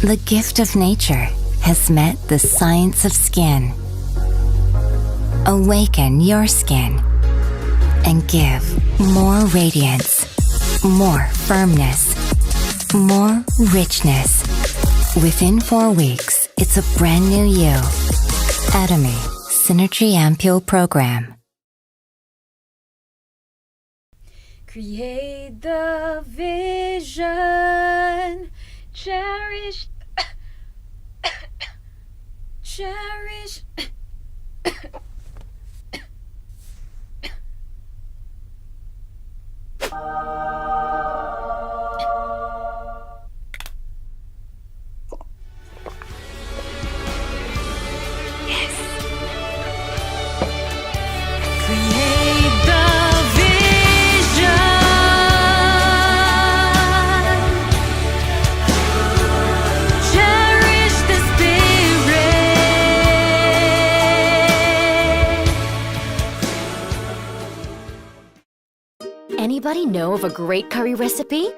The gift of nature has met the science of skin. Awaken your skin and give more radiance, more firmness, more richness. Within 4 weeks, it's a brand new you. Atomy Synergy Ampule Program. Create the vision, cherish, cherish. Anybody know of a great curry recipe?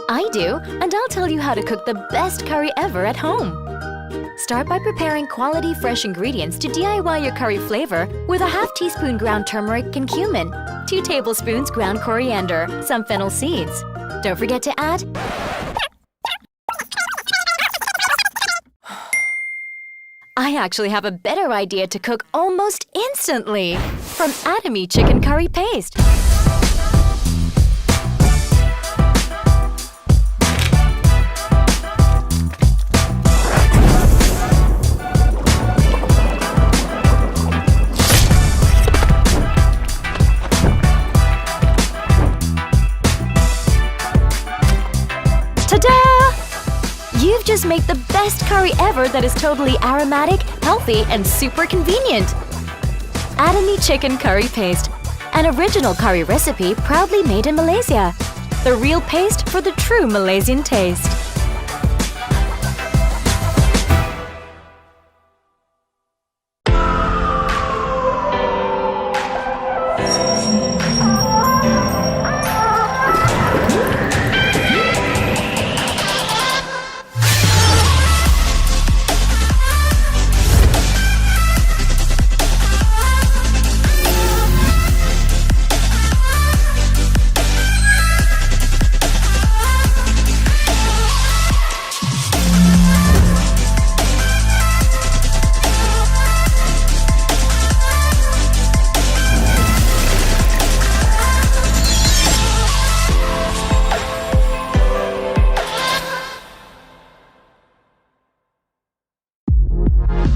I do, and I'll tell you how to cook the best curry ever at home. Start by preparing quality fresh ingredients to DIY your curry flavor with a ½ teaspoon ground turmeric and cumin, 2 tablespoons ground coriander, some fennel seeds. Don't forget to add I actually have a better idea to cook almost instantly from Atomy chicken curry paste. Ta-da! You've just made the best curry ever that is totally aromatic, healthy, and super convenient. Atomy chicken curry paste, an original curry recipe proudly made in Malaysia. The real paste for the true Malaysian taste.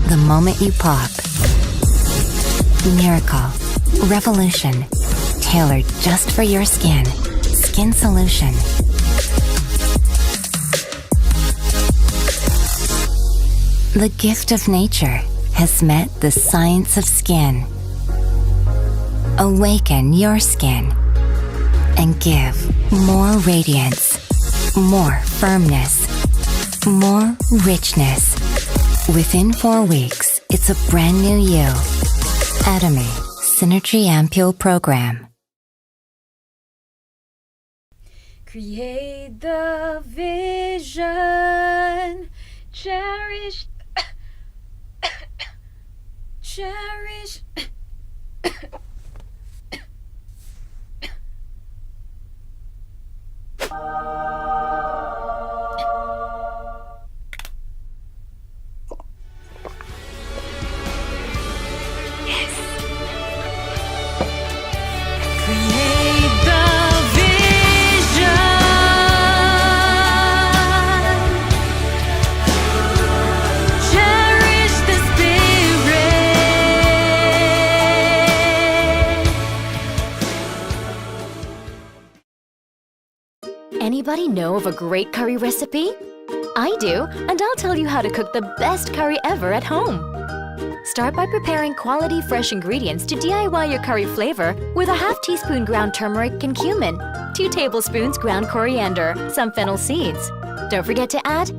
The moment you pop. Miracle. Revolution. Tailored just for your skin. Skin Solution. The gift of nature has met the science of skin. Awaken your skin and give more radiance, more firmness, more richness. Within 4 weeks, it's a brand new you. Atomy Synergy Ampule Program. Create the vision, cherish, cherish. Anybody know of a great curry recipe? I do, and I'll tell you how to cook the best curry ever at home. Start by preparing quality fresh ingredients to DIY your curry flavor with a ½ teaspoon ground turmeric and cumin, 2 tablespoons ground coriander, some fennel seeds. Don't forget to add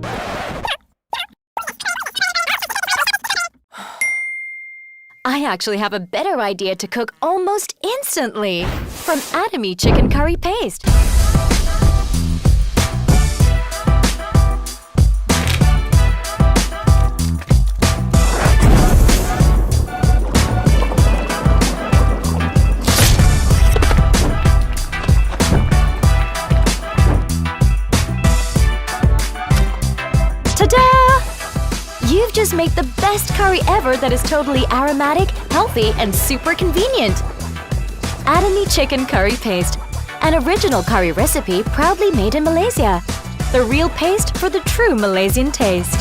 I actually have a better idea to cook almost instantly from Atomy chicken curry paste. you've just made the best curry ever that is totally aromatic, healthy, and super convenient. Atomy Chicken Curry Paste, an original curry recipe proudly made in Malaysia. The real paste for the true Malaysian taste.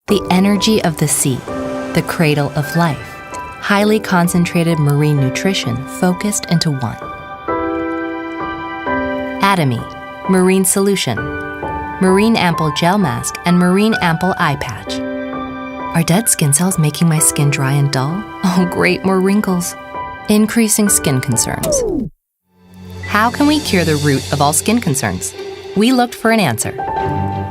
The energy of the sea, the cradle of life, highly concentrated marine nutrition focused into one. Atomy, marine solution, marine ample gel mask, and marine ample eye patch. Are dead skin cells making my skin dry and dull? Oh great, more wrinkles. Increasing skin concerns. How can we cure the root of all skin concerns? We looked for an answer.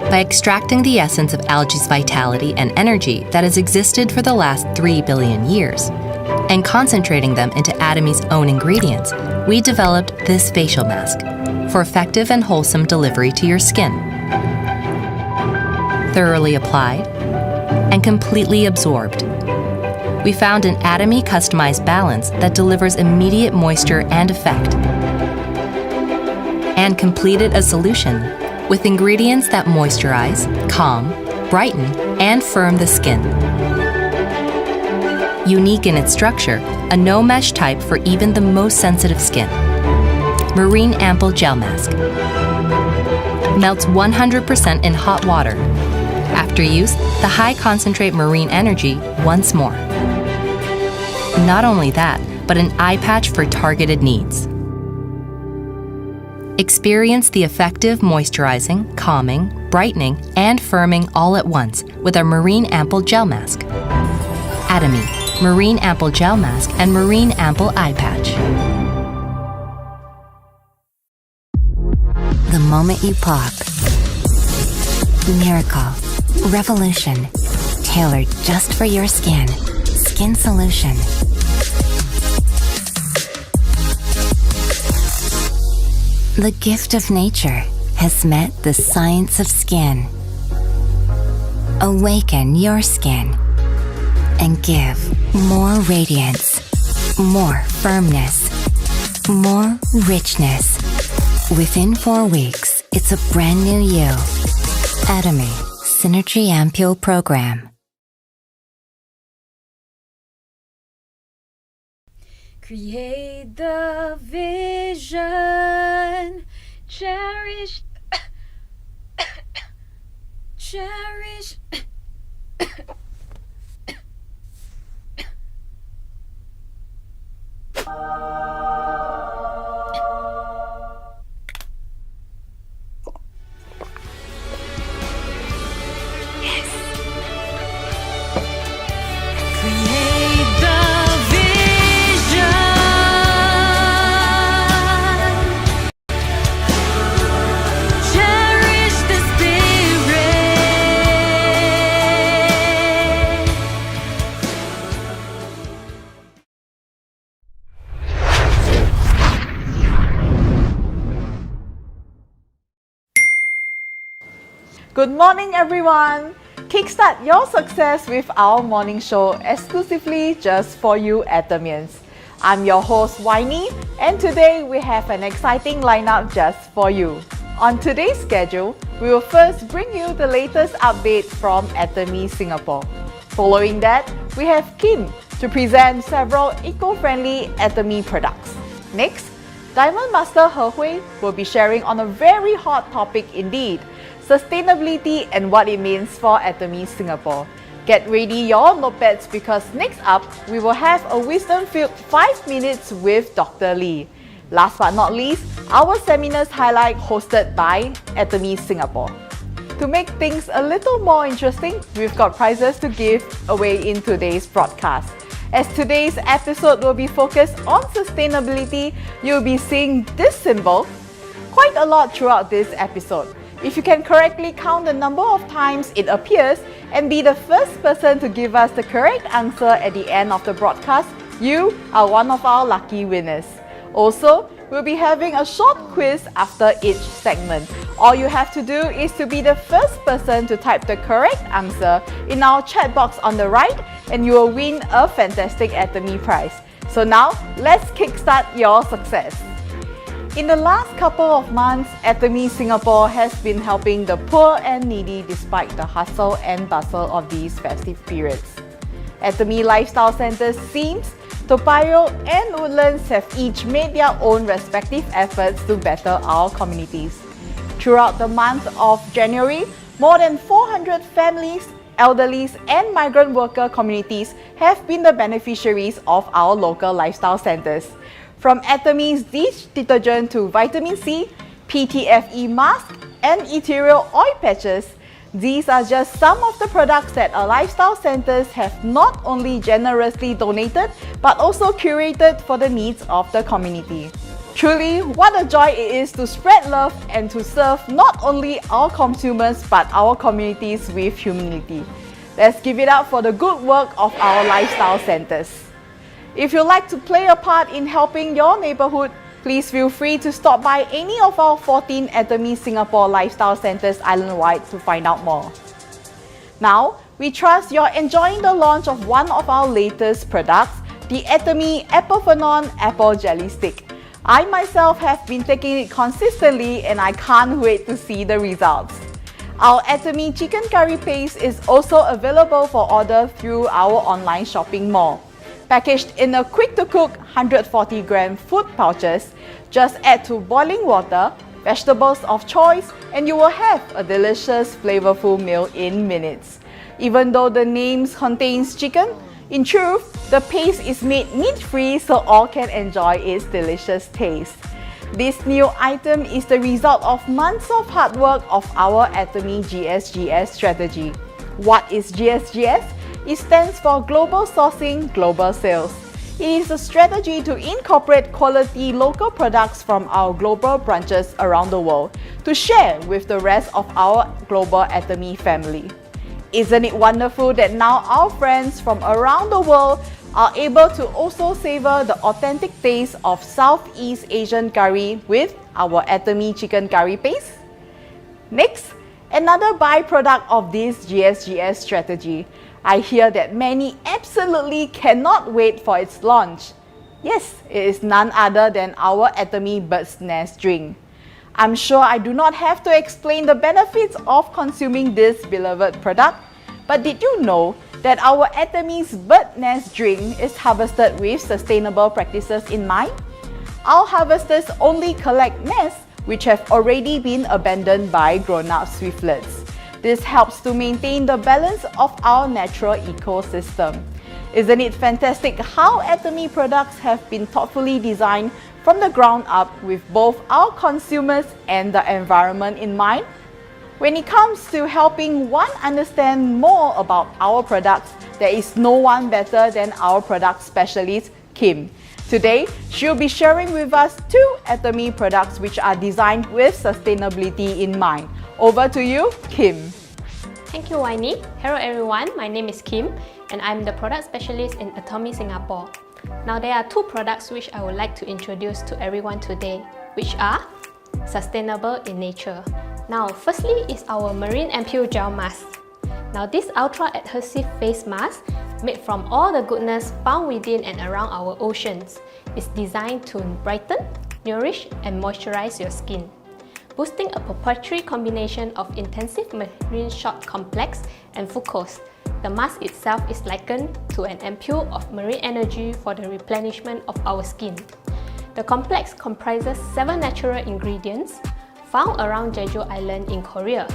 By extracting the essence of algae's vitality and energy that has existed for the last 3 billion years, and concentrating them into Atomy's own ingredients, we developed this facial mask for effective and wholesome delivery to your skin. Thoroughly applied and completely absorbed. We found an Atomy customized balance that delivers immediate moisture and effect, and completed a solution with ingredients that moisturize, calm, brighten, and firm the skin. Unique in its structure, a no-mesh type for even the most sensitive skin. Marine Ample Gel Mask. Melts 100% in hot water. After use, the high concentrate marine energy once more. Not only that, but an eye patch for targeted needs. Experience the effective moisturizing, calming, brightening, and firming all at once with our Marine Ample Gel Mask. Atomy, Marine Ample Gel Mask, and Marine Ample Eye Patch. The moment you pop. Miracle. Revolution. Tailored just for your skin. Skin Solution. The gift of nature has met the science of skin. Awaken your skin and give more radiance, more firmness, more richness. Within 4 weeks, it's a brand new you. Atomy Synergy Ampule Program. Create the vision, cherish, cherish. Good morning, everyone! Kickstart your success with our morning show exclusively just for you Atomians. I'm your host, Winnie, and today we have an exciting lineup just for you. On today's schedule, we will first bring you the latest update from Atomy Singapore. Following that, we have Kim to present several eco-friendly Atomy products. Next, Diamond Master He Hui will be sharing on a very hot topic indeed, sustainability and what it means for Atomy Singapore. Get ready your notepads because next up, we will have a wisdom-filled 5 minutes with Dr. Lee. Last but not least, our seminars highlight hosted by Atomy Singapore. To make things a little more interesting, we've got prizes to give away in today's broadcast. As today's episode will be focused on sustainability, you'll be seeing this symbol quite a lot throughout this episode. If you can correctly count the number of times it appears and be the first person to give us the correct answer at the end of the broadcast, you are one of our lucky winners. Also, we'll be having a short quiz after each segment. All you have to do is to be the first person to type the correct answer in our chat box on the right, and you will win a fantastic Atomy prize. So now, let's kickstart your success. In the last couple of months, Atomy Singapore has been helping the poor and needy despite the hustle and bustle of these festive periods. Atomy Lifestyle Centres Sims, Toa Payoh and Woodlands have each made their own respective efforts to better our communities. Throughout the month of January, more than 400 families, elderlies and migrant worker communities have been the beneficiaries of our local lifestyle centres. From Atomy's dish detergent to vitamin C, PTFE mask and ethereal oil patches, these are just some of the products that our lifestyle centres have not only generously donated but also curated for the needs of the community. Truly, what a joy it is to spread love and to serve not only our consumers but our communities with humility. Let's give it up for the good work of our lifestyle centres. If you'd like to play a part in helping your neighbourhood, please feel free to stop by any of our 14 Atomy Singapore Lifestyle Centres island-wide to find out more. Now, we trust you're enjoying the launch of one of our latest products, the Atomy Apple Phenon Apple Jelly Stick. I myself have been taking it consistently and I can't wait to see the results. Our Atomy Chicken Curry Paste is also available for order through our online shopping mall. Packaged in a quick-to-cook 140-gram food pouches, just add to boiling water, vegetables of choice, and you will have a delicious, flavorful meal in minutes. Even though the name contains chicken, in truth, the paste is made meat-free so all can enjoy its delicious taste. This new item is the result of months of hard work of our Atomy GSGS strategy. What is GSGS? It stands for Global Sourcing, Global Sales. It is a strategy to incorporate quality local products from our global branches around the world to share with the rest of our global Atomy family. Isn't it wonderful that now our friends from around the world are able to also savor the authentic taste of Southeast Asian curry with our Atomy Chicken Curry Paste? Next, another byproduct of this GSGS strategy. I hear that many absolutely cannot wait for its launch. Yes, it is none other than our Atomy Bird's Nest drink. I'm sure I do not have to explain the benefits of consuming this beloved product, but did you know that our Atomy's Bird's Nest drink is harvested with sustainable practices in mind? Our harvesters only collect nests which have already been abandoned by grown-up swiftlets. This helps to maintain the balance of our natural ecosystem. Isn't it fantastic how Atomy products have been thoughtfully designed from the ground up with both our consumers and the environment in mind? When it comes to helping one understand more about our products, there is no one better than our product specialist, Kim. Today, she'll be sharing with us 2 Atomy products which are designed with sustainability in mind. Over to you, Kim. Thank you, Winnie. Hello everyone, my name is Kim and I'm the product specialist in Atomy Singapore. Now there are 2 products which I would like to introduce to everyone today, which are sustainable in nature. Now firstly is our Marine Ampoule Gel Mask. Now this ultra adhesive face mask, made from all the goodness found within and around our oceans, is designed to brighten, nourish and moisturize your skin. Boosting a proprietary combination of intensive marine shot complex and fucose, the mask itself is likened to an ampoule of marine energy for the replenishment of our skin. The complex comprises 7 natural ingredients found around Jeju Island in Korea.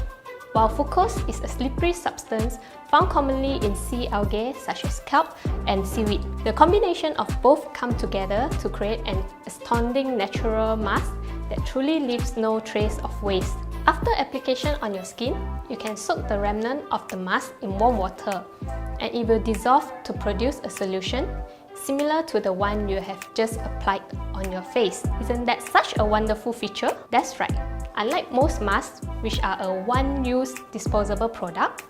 while fucose is a slippery substance found commonly in sea algae such as kelp and seaweed. The combination of both come together to create an astounding natural mask that truly leaves no trace of waste. After application on your skin, you can soak the remnant of the mask in warm water and it will dissolve to produce a solution similar to the one you have just applied on your face. Isn't that such a wonderful feature? That's right. Unlike most masks, which are a one-use disposable product,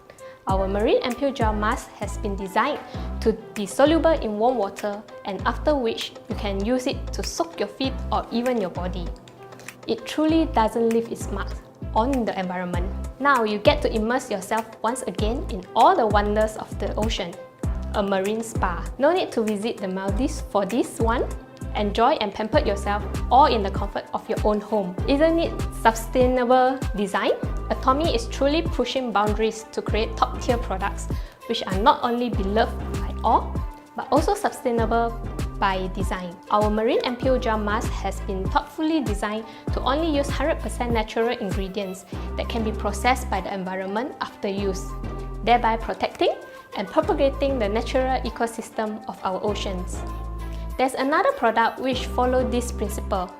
our marine ampoule gel mask has been designed to be soluble in warm water, and after which you can use it to soak your feet or even your body. It truly doesn't leave its mark on the environment. Now you get to immerse yourself once again in all the wonders of the ocean. A marine spa. No need to visit the Maldives for this one. Enjoy and pamper yourself all in the comfort of your own home. Isn't it sustainable design? Atomy is truly pushing boundaries to create top-tier products which are not only beloved by all, but also sustainable by design. Our marine ampoule gel mask has been thoughtfully designed to only use 100% natural ingredients that can be processed by the environment after use, thereby protecting and propagating the natural ecosystem of our oceans. There's another product which follows this principle,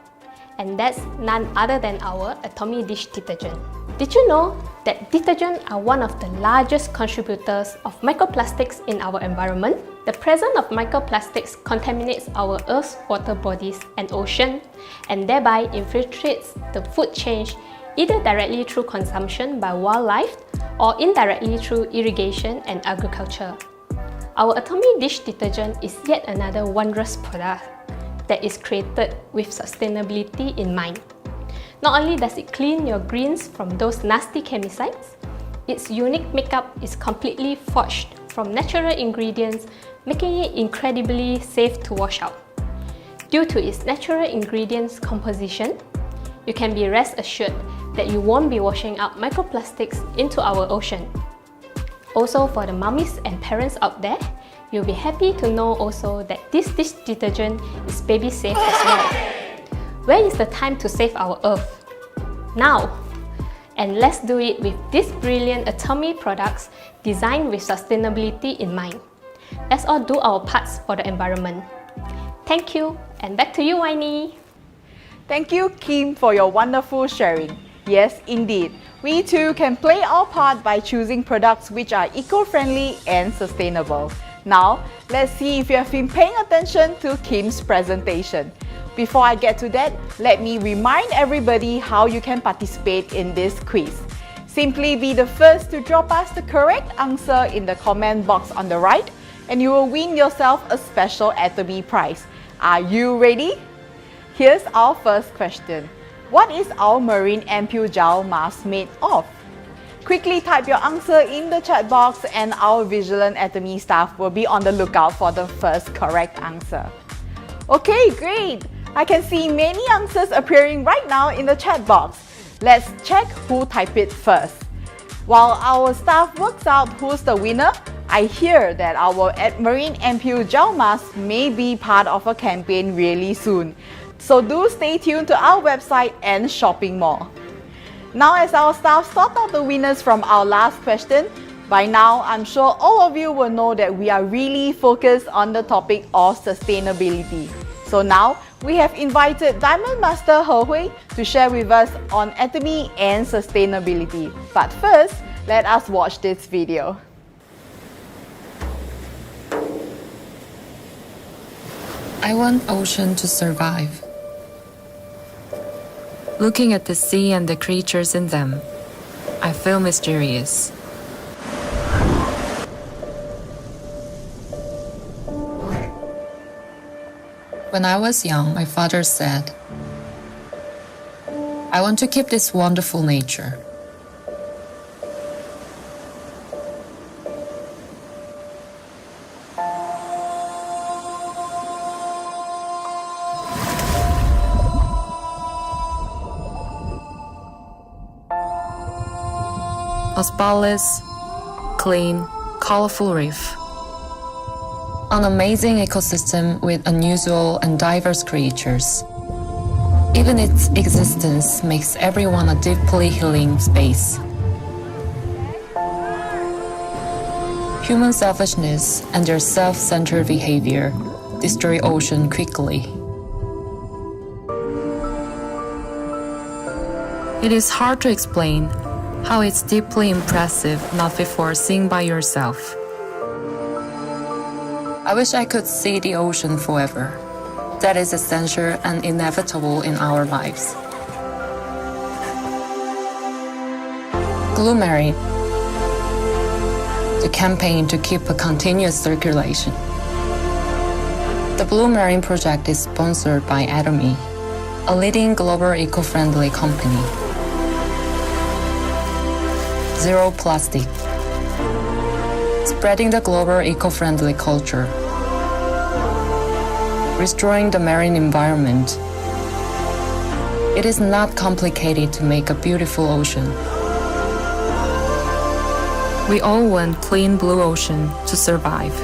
and that's none other than our Atomy dish detergent. Did you know that detergents are one of the largest contributors of microplastics in our environment? The presence of microplastics contaminates our Earth's water bodies and ocean, and thereby infiltrates the food chain either directly through consumption by wildlife or indirectly through irrigation and agriculture. Our Atomy dish detergent is yet another wondrous product that is created with sustainability in mind. Not only does it clean your greens from those nasty chemicides, its unique makeup is completely forged from natural ingredients, making it incredibly safe to wash out. Due to its natural ingredients composition, you can be rest assured that you won't be washing out microplastics into our ocean. Also, for the mummies and parents out there, you'll be happy to know also that this dish detergent is baby safe as well. When is the time to save our Earth? Now! And let's do it with these brilliant Atomy products designed with sustainability in mind. Let's all do our parts for the environment. Thank you, and back to you, Winnie. Thank you, Kim, for your wonderful sharing. Yes, indeed. We too can play our part by choosing products which are eco-friendly and sustainable. Now, let's see if you have been paying attention to Kim's presentation. Before I get to that, let me remind everybody how you can participate in this quiz. Simply be the first to drop us the correct answer in the comment box on the right, and you will win yourself a special Atomy prize. Are you ready? Here's our first question. What is our marine ampoule gel mask made of? Quickly type your answer in the chat box and our Vigilant Atomy staff will be on the lookout for the first correct answer. Okay, great! I can see many answers appearing right now in the chat box. Let's check who typed it first. While our staff works out who's the winner, I hear that our marine ampoule gel mask may be part of a campaign really soon. So do stay tuned to our website and shopping mall. Now, as our staff sort out the winners from our last question, by now I'm sure all of you will know that we are really focused on the topic of sustainability. So now, we have invited Diamond Master He Hui to share with us on Atomy and sustainability. But first, let us watch this video. I want ocean to survive. Looking at the sea and the creatures in them, I feel mysterious. When I was young, my father said, I want to keep this wonderful nature. A spotless, clean, colorful reef. An amazing ecosystem with unusual and diverse creatures. Even its existence makes everyone a deeply healing space. Human selfishness and their self-centered behavior destroy ocean quickly. It is hard to explain how it's deeply impressive not before seeing by yourself. I wish I could see the ocean forever. That is essential and inevitable in our lives. Blue Marine, the campaign to keep a continuous circulation. The Blue Marine project is sponsored by Atomy, a leading global eco-friendly company. Zero plastic. Spreading the global eco-friendly culture. Restoring the marine environment. It is not complicated to make a beautiful ocean. We all want clean blue ocean to survive.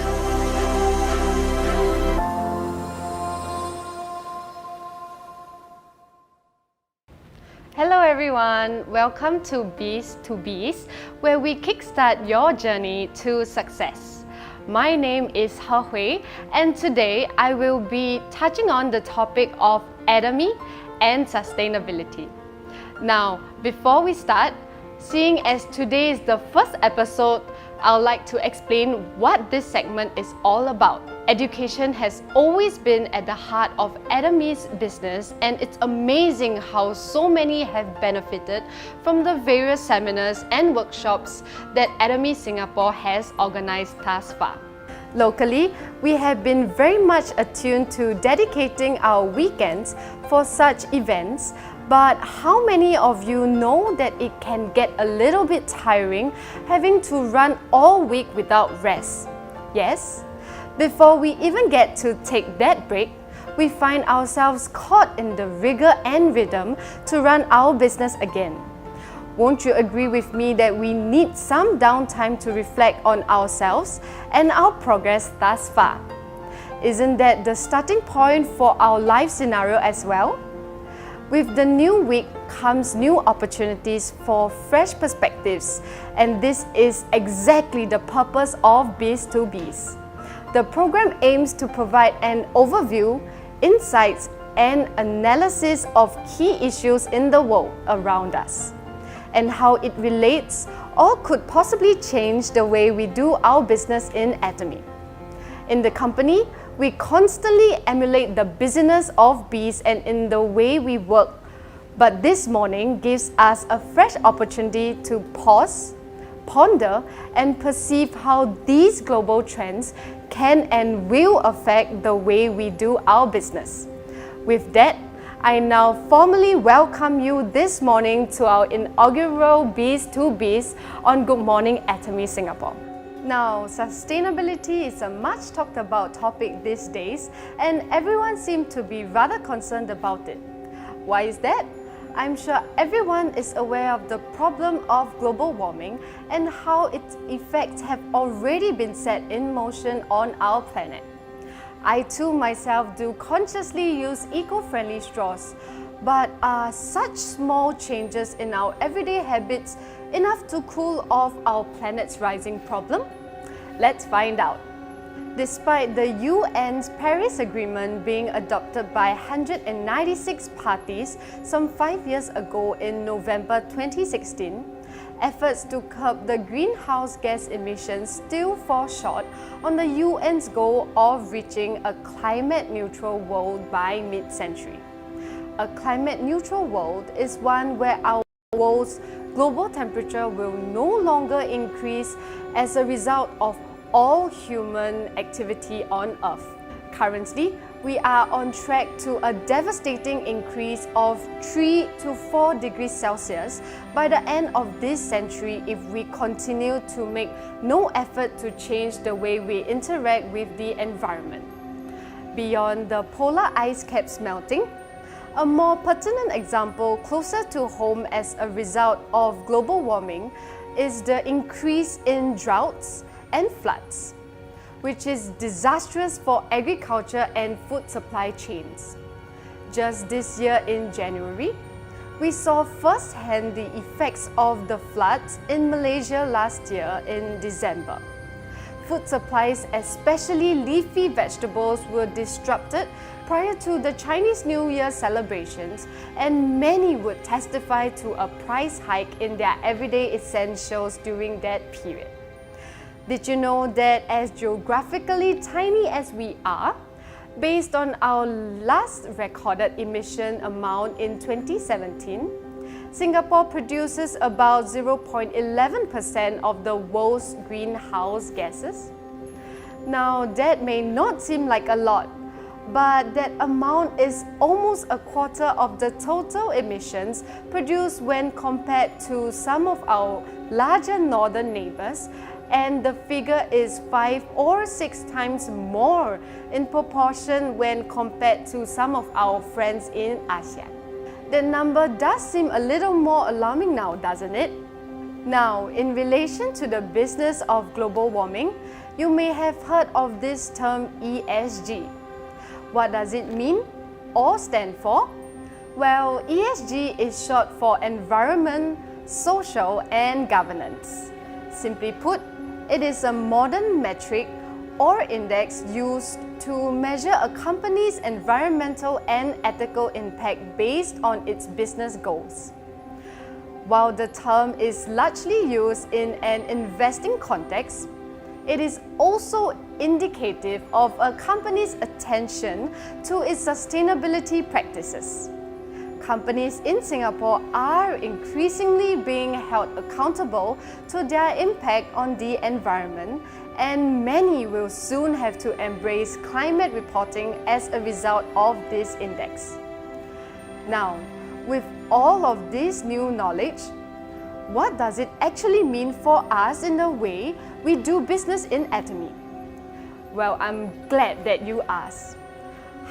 Hello everyone, welcome to Bees to Bees, where we kickstart your journey to success. My name is He Hui, and today I will be touching on the topic of atomy and sustainability. Now, before we start, seeing as today is the first episode, I'd like to explain what this segment is all about. Education has always been at the heart of Atomy's business, and it's amazing how so many have benefited from the various seminars and workshops that Atomy Singapore has organized thus far. Locally, we have been very much attuned to dedicating our weekends for such events, but how many of you know that it can get a little bit tiring having to run all week without rest? Yes? Before we even get to take that break, we find ourselves caught in the rigor and rhythm to run our business again. Won't you agree with me that we need some downtime to reflect on ourselves and our progress thus far? Isn't that the starting point for our life scenario as well? With the new week comes new opportunities for fresh perspectives, and this is exactly the purpose of Bees to Bees. The program aims to provide an overview, insights, and analysis of key issues in the world around us, and how it relates or could possibly change the way we do our business in Atomy. In the company, we constantly emulate the busyness of bees and in the way we work, but this morning gives us a fresh opportunity to pause, ponder, and perceive how these global trends can and will affect the way we do our business. With that, I now formally welcome you this morning to our inaugural Bees to Bees on Good Morning Atomy Singapore. Now, sustainability is a much talked about topic these days, and everyone seems to be rather concerned about it. Why is that? I'm sure everyone is aware of the problem of global warming and how its effects have already been set in motion on our planet. I too myself do consciously use eco-friendly straws, but are such small changes in our everyday habits enough to cool off our planet's rising problem? Let's find out. Despite the UN's Paris Agreement being adopted by 196 parties some 5 years ago in November 2016, efforts to curb the greenhouse gas emissions still fall short on the UN's goal of reaching a climate-neutral world by mid-century. A climate-neutral world is one where our world's global temperature will no longer increase as a result of all human activity on Earth. Currently, we are on track to a devastating increase of 3 to 4 degrees Celsius by the end of this century if we continue to make no effort to change the way we interact with the environment. Beyond the polar ice caps melting, a more pertinent example closer to home as a result of global warming is the increase in droughts and floods, which is disastrous for agriculture and food supply chains. Just this year in January, we saw firsthand the effects of the floods in Malaysia last year in December. food supplies, especially leafy vegetables, were disrupted prior to the Chinese New Year celebrations, and many would testify to a price hike in their everyday essentials during that period. Did you know that as geographically tiny as we are, based on our last recorded emission amount in 2017, Singapore produces about 0.11% of the world's greenhouse gases? Now, that may not seem like a lot, but that amount is almost a quarter of the total emissions produced when compared to some of our larger northern neighbours, and the figure is 5 or 6 times more in proportion when compared to some of our friends in ASEAN. The number does seem a little more alarming now, doesn't it? Now, in relation to the business of global warming, you may have heard of this term ESG. What does it mean or stand for? Well, ESG is short for Environment, Social and Governance. Simply put, it is a modern metric or index used to measure a company's environmental and ethical impact based on its business goals. While the term is largely used in an investing context, it is also indicative of a company's attention to its sustainability practices. Companies in Singapore are increasingly being held accountable to their impact on the environment, and many will soon have to embrace climate reporting as a result of this index. Now, with all of this new knowledge, what does it actually mean for us in the way we do business in Atomy? Well, I'm glad that you asked.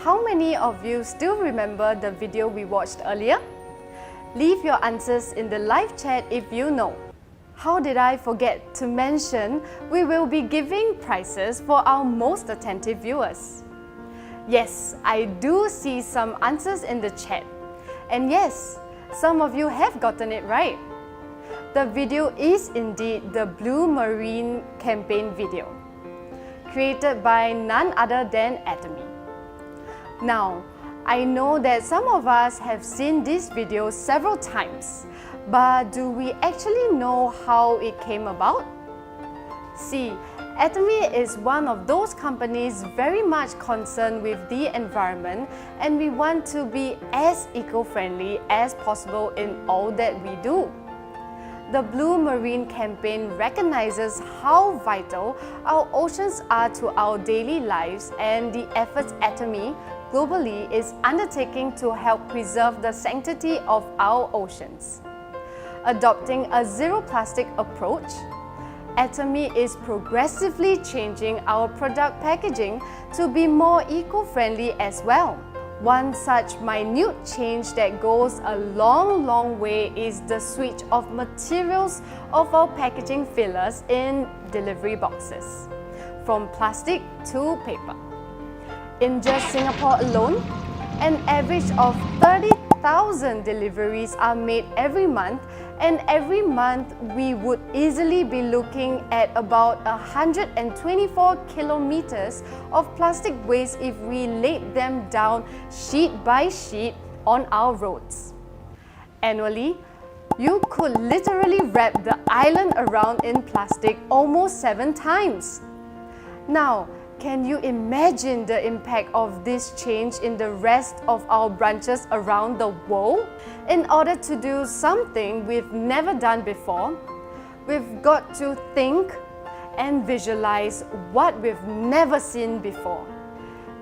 How many of you still remember the video we watched earlier? Leave your answers in the live chat if you know. How did I forget to mention we will be giving prizes for our most attentive viewers? Yes, I do see some answers in the chat. And yes, some of you have gotten it right. The video is indeed the Blue Marine campaign video, created by none other than Atomy. Now, I know that some of us have seen this video several times, but do we actually know how it came about? See, Atomy is one of those companies very much concerned with the environment, and we want to be as eco-friendly as possible in all that we do. The Blue Marine campaign recognizes how vital our oceans are to our daily lives and the efforts Atomy globally is undertaking to help preserve the sanctity of our oceans. Adopting a zero plastic approach, Atomy is progressively changing our product packaging to be more eco-friendly as well. One such minute change that goes a long way is the switch of materials of our packaging fillers in delivery boxes, from plastic to paper. In just Singapore alone, an average of 30,000 deliveries are made every month, and every month we would easily be looking at about 124 kilometers of plastic waste if we laid them down sheet by sheet on our roads. Annually, you could literally wrap the island around in plastic almost 7 times. Now, can you imagine the impact of this change in the rest of our branches around the world? In order to do something we've never done before, we've got to think and visualize what we've never seen before.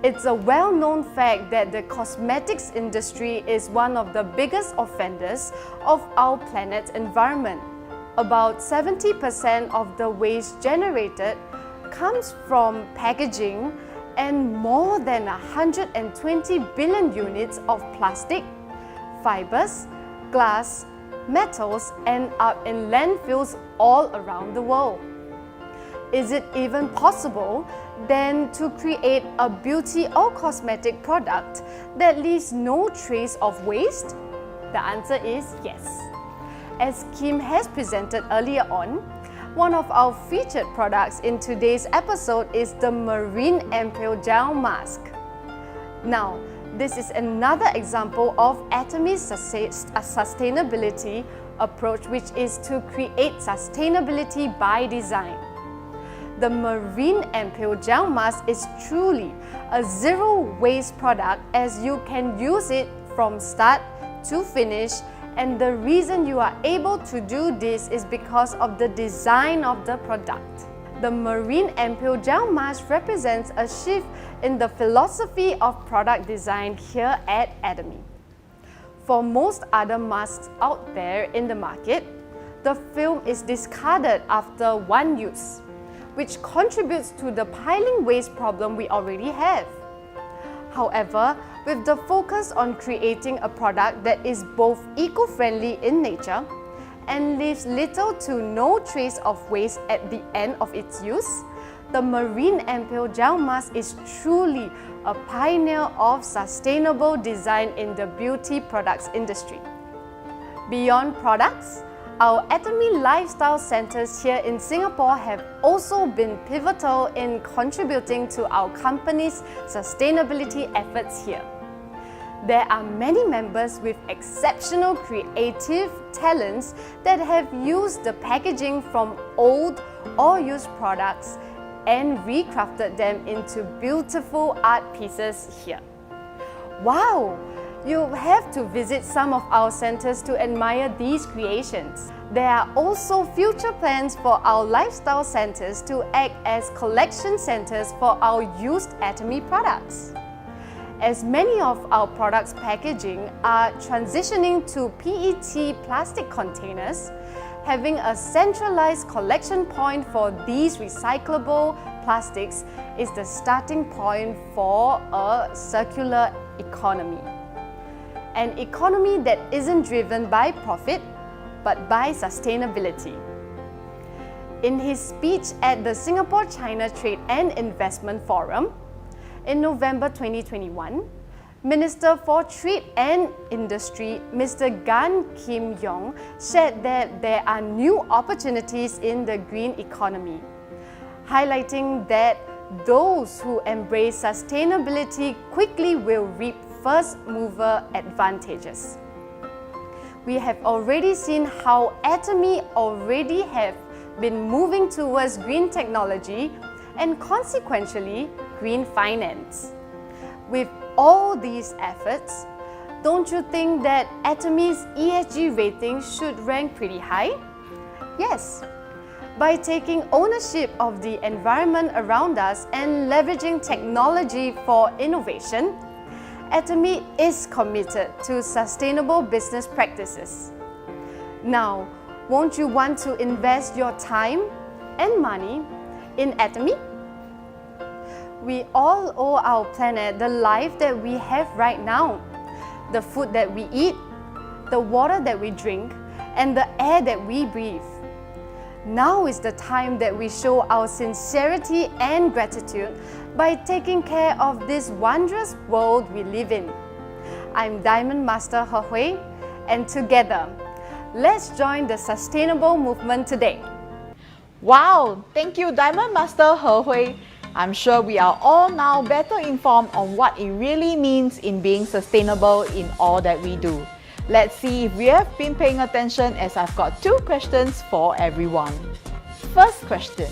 It's a well-known fact that the cosmetics industry is one of the biggest offenders of our planet's environment. About 70% of the waste generated comes from packaging, and more than 120 billion units of plastic, fibers, glass, metals end up in landfills all around the world. Is it even possible then to create a beauty or cosmetic product that leaves no trace of waste? The answer is yes. As Kim has presented earlier on, One of our featured products in today's episode is the Marine Ampoule Gel Mask. Now, this is another example of Atomy's sustainability approach, which is to create sustainability by design. The Marine Ampoule Gel Mask is truly a zero-waste product, as you can use it from start to finish, and the reason you are able to do this is because of the design of the product. The Marine Ampoule Gel Mask represents a shift in the philosophy of product design here at Atomy. For most other masks out there in the market, the film is discarded after one use, which contributes to the piling waste problem we already have. However, with the focus on creating a product that is both eco-friendly in nature and leaves little to no trace of waste at the end of its use, the Marine Ampoule Gel Mask is truly a pioneer of sustainable design in the beauty products industry. Beyond products, our Atomy Lifestyle Centers here in Singapore have also been pivotal in contributing to our company's sustainability efforts here. There are many members with exceptional creative talents that have used the packaging from old or used products and recrafted them into beautiful art pieces here. Wow! You have to visit some of our centers to admire these creations. There are also future plans for our lifestyle centers to act as collection centers for our used Atomy products. As many of our products' packaging are transitioning to PET plastic containers, having a centralized collection point for these recyclable plastics is the starting point for a circular economy. An economy that isn't driven by profit, but by sustainability. In his speech at the Singapore-China Trade and Investment Forum in November 2021, Minister for Trade and Industry, Mr. Gan Kim Yong, said that there are new opportunities in the green economy, highlighting that those who embrace sustainability quickly will reap first mover advantages. We have already seen how Atomy already have been moving towards green technology and consequently green finance. With all these efforts, don't you think that Atomy's ESG rating should rank pretty high? Yes. By taking ownership of the environment around us and leveraging technology for innovation, Atomy is committed to sustainable business practices. Now, won't you want to invest your time and money in Atomy? We all owe our planet the life that we have right now, the food that we eat, the water that we drink, and the air that we breathe. Now is the time that we show our sincerity and gratitude by taking care of this wondrous world we live in. I'm Diamond Master He Hui, and together, let's join the sustainable movement today. Wow! Thank you, Diamond Master He Hui. I'm sure we are all now better informed on what it really means in being sustainable in all that we do. Let's see if we have been paying attention, as I've got two questions for everyone. First question.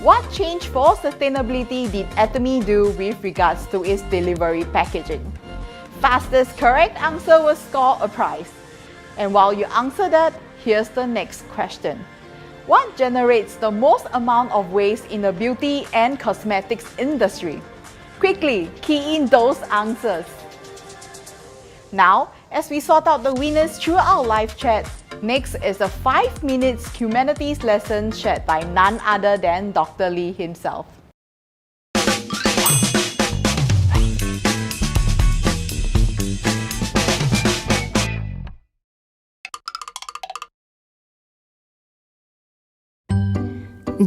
What change for sustainability did Atomy do with regards to its delivery packaging? Fastest correct answer will score a prize. And while you answer that, here's the next question. What generates the most amount of waste in the beauty and cosmetics industry? Quickly, key in those answers. Now, as we sort out the winners through our live chat, next is a 5 minutes humanities lesson shared by none other than Dr. Lee himself.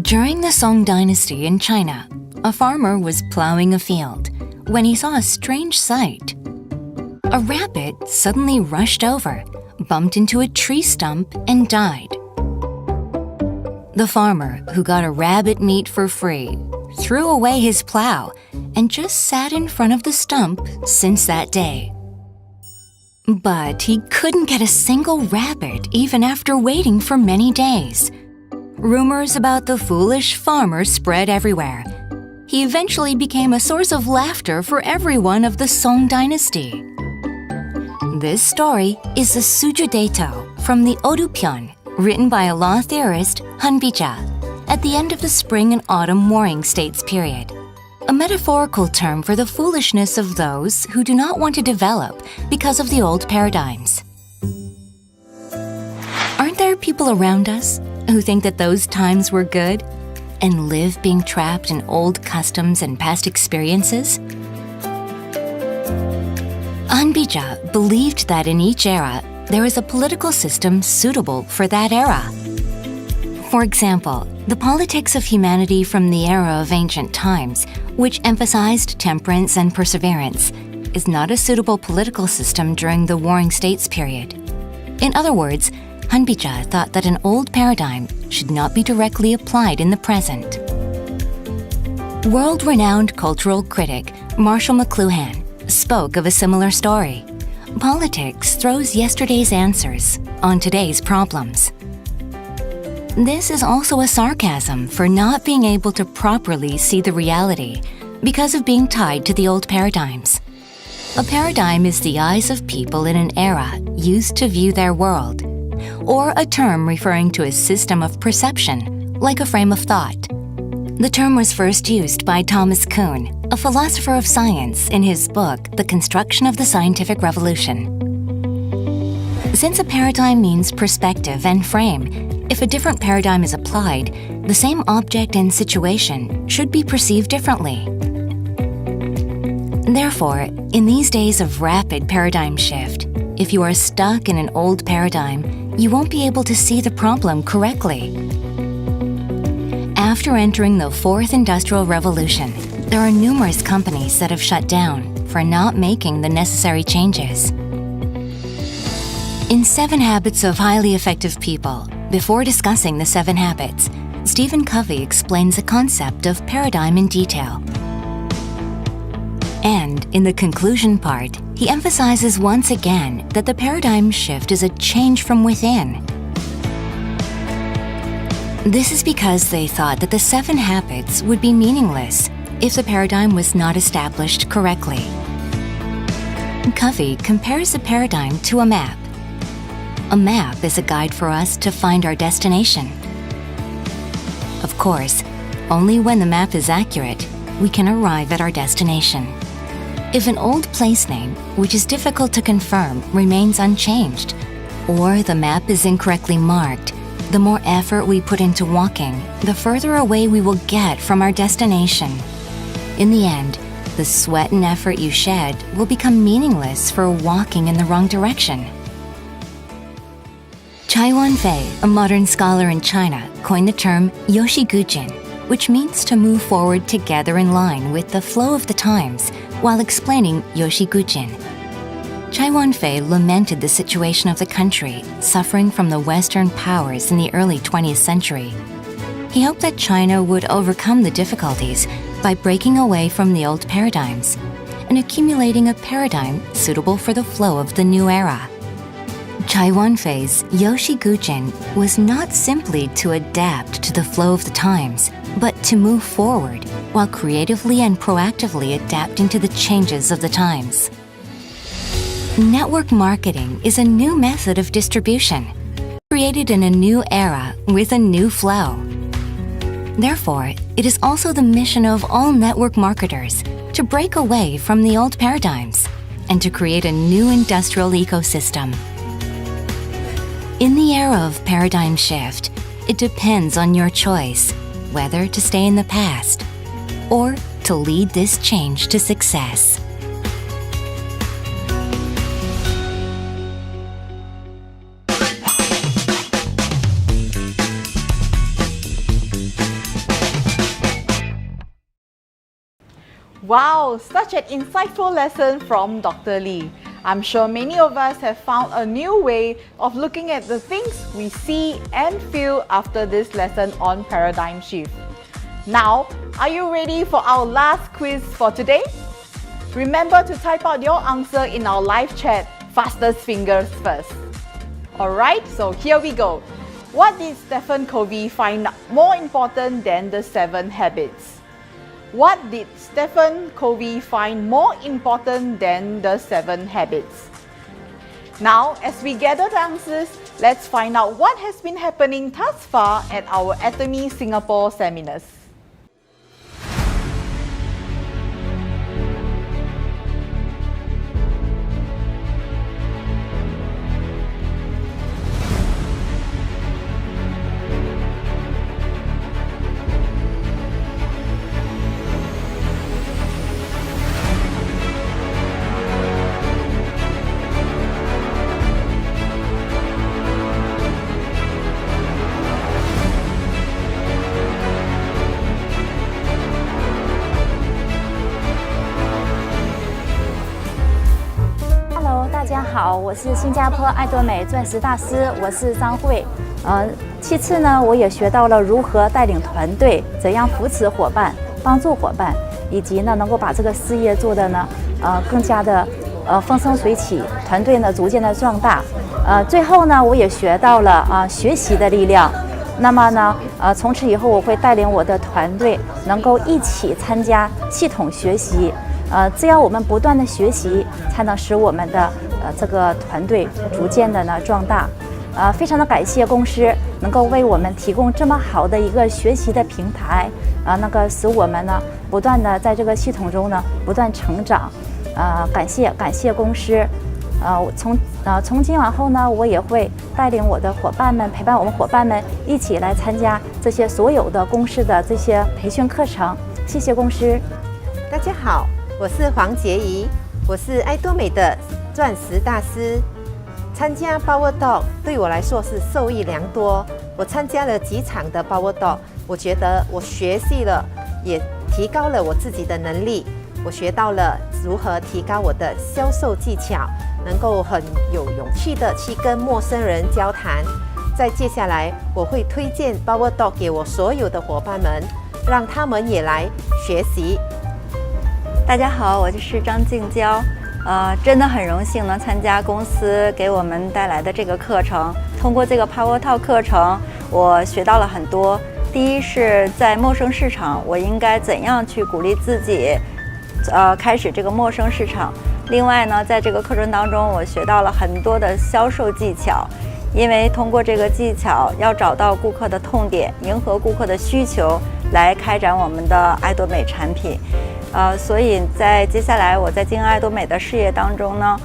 During the Song Dynasty in China, a farmer was plowing a field when he saw a strange sight. A rabbit suddenly rushed over, bumped into a tree stump, and died. the farmer who got a rabbit meat for free threw away his plow and just sat in front of the stump since that day. But he couldn't get a single rabbit even after waiting for many days. Rumors about the foolish farmer spread everywhere. He eventually became a source of laughter for everyone of the Song dynasty. This story is the Sujudaito from the Odupyeon, written by a law theorist, Hanbija, at the end of the spring and autumn warring states period, a metaphorical term for the foolishness of those who do not want to develop because of the old paradigms. Aren't there people around us who think that those times were good and live being trapped in old customs and past experiences? Hanbija believed that in each era, there is a political system suitable for that era. For example, the politics of humanity from the era of ancient times, which emphasized temperance and perseverance, is not a suitable political system during the Warring States period. In other words, Hanbija thought that an old paradigm should not be directly applied in the present. World-renowned cultural critic Marshall McLuhan spoke of a similar story. Politics throws yesterday's answers on today's problems. This is also a sarcasm for not being able to properly see the reality because of being tied to the old paradigms. A paradigm is the eyes of people in an era used to view their world, or a term referring to a system of perception, like a frame of thought. The term was first used by Thomas Kuhn, a philosopher of science, in his book, The Construction of the Scientific Revolution. Since a paradigm means perspective and frame, if a different paradigm is applied, the same object and situation should be perceived differently. Therefore, in these days of rapid paradigm shift, if you are stuck in an old paradigm, you won't be able to see the problem correctly. After entering the Fourth Industrial Revolution, there are numerous companies that have shut down for not making the necessary changes. In 7 Habits of Highly Effective People, before discussing the 7 habits, Stephen Covey explains the concept of paradigm in detail. And in the conclusion part, he emphasizes once again that the paradigm shift is a change from within. This is because they thought that the 7 habits would be meaningless if the paradigm was not established correctly. Covey compares the paradigm to a map. A map is a guide for us to find our destination. Of course, only when the map is accurate, we can arrive at our destination. If an old place name, which is difficult to confirm, remains unchanged, or the map is incorrectly marked, the more effort we put into walking, the further away we will get from our destination. In the end, the sweat and effort you shed will become meaningless for walking in the wrong direction. Chai Wanfei, a modern scholar in China, coined the term yoshigujin, which means to move forward together in line with the flow of the times, while explaining yoshigujin. Chai Wanfei lamented the situation of the country suffering from the Western powers in the early 20th century. He hoped that China would overcome the difficulties by breaking away from the old paradigms and accumulating a paradigm suitable for the flow of the new era. Chai Wanfei's yoshigujin was not simply to adapt to the flow of the times, but to move forward while creatively and proactively adapting to the changes of the times. Network marketing is a new method of distribution, created in a new era with a new flow. Therefore, it is also the mission of all network marketers to break away from the old paradigms and to create a new industrial ecosystem. In the era of paradigm shift, it depends on your choice whether to stay in the past or to lead this change to success. Wow, such an insightful lesson from Dr. Lee. I'm sure many of us have found a new way of looking at the things we see and feel after this lesson on paradigm shift. Now, are you ready for our last quiz for today? Remember to type out your answer in our live chat, fastest fingers first. Alright, so here we go. What did Stephen Covey find more important than the 7 habits? What did Stephen Covey find more important than the 7 habits? Now, as we gather the answers, let's find out what has been happening thus far at our Atomy Singapore seminars. Hello， 大家好，我是新加坡艾多美钻石大师，我是张慧。其次呢，我也学到了如何带领团队，怎样扶持伙伴，帮助伙伴，以及呢能够把这个事业做得呢更加的风生水起，团队呢逐渐的壮大。最后呢，我也学到了学习的力量。那么呢从此以后，我会带领我的团队能够一起参加系统学习。只要我们不断的学习，才能使我们的这个团队逐渐的呢壮大。非常的感谢公司能够为我们提供这么好的一个学习的平台，使我们呢不断的在这个系统中呢不断成长。感谢公司。从今往后呢，我也会带领我的伙伴们，陪伴我们伙伴们一起来参加这些所有的公司的这些培训课程。谢谢公司。大家好，我是黄洁仪，我是艾多美的钻石大师。参加 Power Talk 对我来说是受益良多。我参加了几场的 Power Talk， 我觉得我学习了，也提高了我自己的能力。我学到了如何提高我的销售技巧，能够很有勇气的去跟陌生人交谈。在接下来，我会推荐 Power Talk 给我所有的伙伴们，让他们也来学习。大家好，我就是张静娇，真的很荣幸能参加公司给我们带来的这个课程。通过这个 Power Talk 课程，我学到了很多。第一是在陌生市场，我应该怎样去鼓励自己，开始这个陌生市场。另外呢，在这个课程当中，我学到了很多的销售技巧，因为通过这个技巧，要找到顾客的痛点，迎合顾客的需求，来开展我们的艾多美产品。所以在接下来我在经营艾多美的事业当中呢，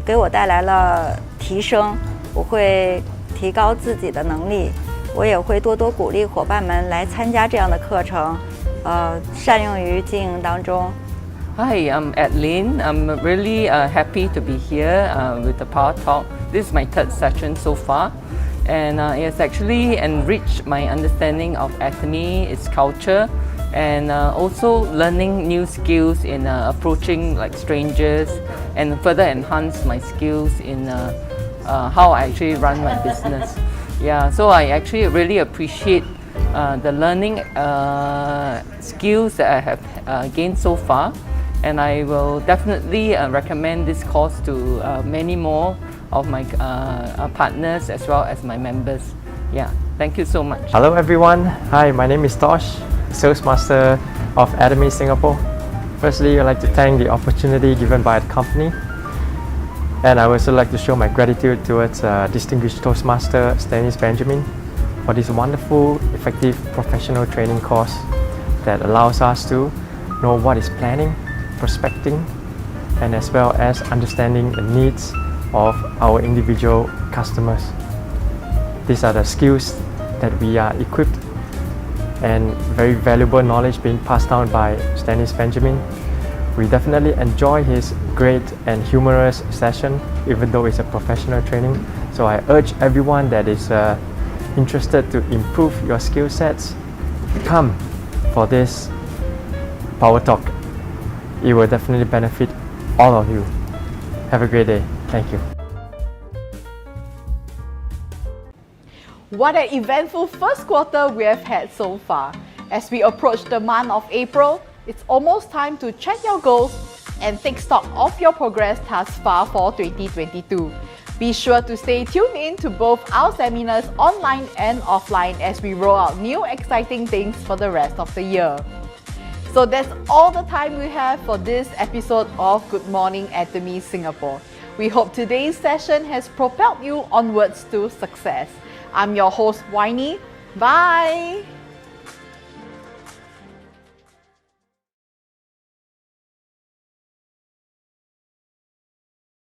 给我带来了提升，我会提高自己的能力，我也会多多鼓励伙伴们来参加这样的课程，善用于经营当中。Hi, I'm Adeline. I'm really happy to be here with the Power Talk. This is my 3rd session so far, and it's actually enriched my understanding of Atomy, its culture, and also learning new skills in approaching like strangers, and further enhance my skills in how I actually run my business. Yeah, so I actually really appreciate the learning skills that I have gained so far. And I will definitely recommend this course to many more of my partners as well as my members. Yeah, thank you so much. Hello everyone. Hi, my name is Tosh, Sales Master of Atomy Singapore. Firstly, I'd like to thank the opportunity given by the company. And I would also like to show my gratitude towards distinguished Toastmaster Stanis Benjamin for this wonderful, effective professional training course that allows us to know what is planning, prospecting, and as well as understanding the needs of our individual customers. These are the skills that we are equipped, and very valuable knowledge being passed down by Stanis Benjamin. We definitely enjoy his great and humorous session, even though it's a professional training. So I urge everyone that is interested to improve your skill sets, come for this Power Talk. It will definitely benefit all of you. Have a great day. Thank you. What an eventful first quarter we have had so far. As we approach the month of April, it's almost time to check your goals and take stock of your progress thus far for 2022. Be sure to stay tuned in to both our seminars online and offline as we roll out new exciting things for the rest of the year. So that's all the time we have for this episode of Good Morning Atomy Singapore. We hope today's session has propelled you onwards to success. I'm your host, Winnie. Bye!